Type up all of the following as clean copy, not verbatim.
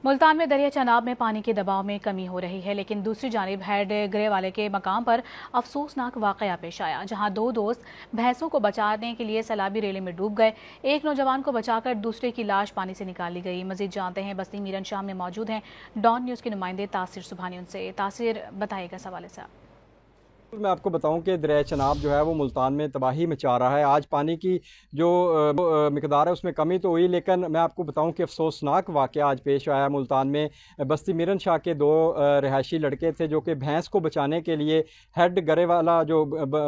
मुल्तान में दरिया चनाब में पानी के दबाव में कमी हो रही है, लेकिन दूसरी जानिब हेड ग्रे वाले के मकाम पर अफसोसनाक वाकया पेश आया, जहां दो दोस्त भैंसों को बचाने के लिए सैलाबी रेले में डूब गए। एक नौजवान को बचाकर दूसरे की लाश पानी से निकाल ली गई। मजीद जानते हैं, बस्ती मीरन शाह में मौजूद हैं डॉन न्यूज़ के नुमाइंदे तासिर सुबहानी। उनसे तासिर, बताइएगा इस हवाले से। मैं आपको बताऊं कि दरिया चनाब जो है वो मुल्तान में तबाही मचा रहा है। आज पानी की जो मिकदार है उसमें कमी तो हुई, लेकिन मैं आपको बताऊं कि अफसोसनाक वाक़या आज पेश आया मुल्तान में। बस्ती मीरन शाह के दो रिहायशी लड़के थे जो कि भैंस को बचाने के लिए हेड गरे वाला जो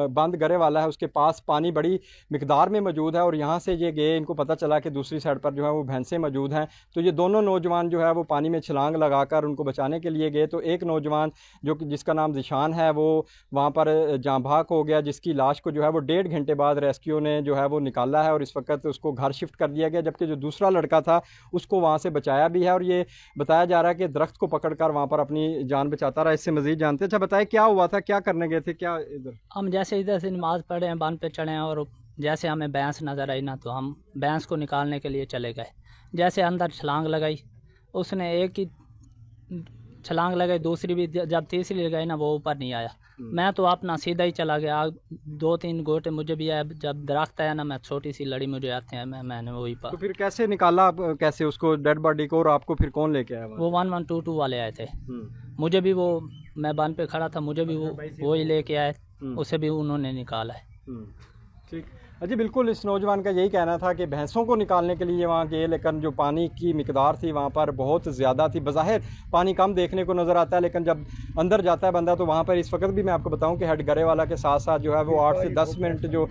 बंद गरे वाला है उसके पास पानी बड़ी मिकदार में मौजूद है और यहाँ से ये गए। इनको पता चला कि दूसरी साइड पर जो है वो भैंसें मौजूद हैं, तो ये दोनों नौजवान जो है वो पानी में छलांग लगाकर उनको बचाने के लिए गए। तो एक नौजवान जिसका नाम जिशान है वो वहाँ पर जाँ भाग हो गया, जिसकी लाश को जो है वो 1.5 घंटे बाद रेस्क्यू ने जो है वो निकाला है और इस वक्त उसको घर शिफ्ट कर दिया गया, जबकि जो दूसरा लड़का था उसको वहाँ से बचाया भी है और ये बताया जा रहा है कि दरख्त को पकड़कर वहाँ पर अपनी जान बचाता रहा। इससे मजीद जानते। अच्छा बताए, क्या हुआ था, क्या करने गए थे? क्या इधर हम जैसे इधर से नमाज़ पढ़े हैं, बांध पे चढ़े हैं और जैसे हमें भैंस नज़र आई ना, तो हम भैंस को निकालने के लिए चले गए। जैसे अंदर छलांग लगाई, उसने एक ही छलांग लगाई, दूसरी भी जब तीसरी लगाई ना, वो ऊपर नहीं आया। मैं तो अपना सीधा ही चला गया। 2-3 गोटे मुझे भी आया, जब दरख्त आया ना, मैं छोटी सी लड़ी मुझे आते हैं, मैंने वही पर। तो फिर कैसे निकाला, कैसे उसको डेड बॉडी को, और आपको फिर कौन लेके आया? वो 1122 वाले आए थे। मुझे भी वो, मैं बांध पे खड़ा था, मुझे भी वो ही लेके आए, उसे भी उन्होंने निकाला है। ठीक। अजी बिल्कुल, इस नौजवान का यही कहना था कि भैंसों को निकालने के लिए वहाँ गए, लेकिन जो पानी की मिकदार थी वहाँ पर बहुत ज़्यादा थी। बज़ाहिर पानी कम देखने को नज़र आता है, लेकिन जब अंदर जाता है बंदा तो वहाँ पर इस वक्त भी मैं आपको बताऊँ कि हेड गरे वाला के साथ साथ जो है वो 8 से 10 मिनट जो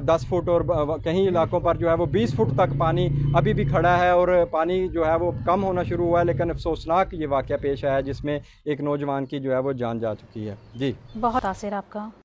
10 फुट और कहीं इलाकों पर जो है वो 20 फुट तक पानी अभी भी खड़ा है और पानी जो है वो कम होना शुरू हुआ है। लेकिन अफसोसनाक ये वाक़या पेश आया जिसमें एक नौजवान की जो है वो जान जा चुकी है। जी बहुत तासीर आपका।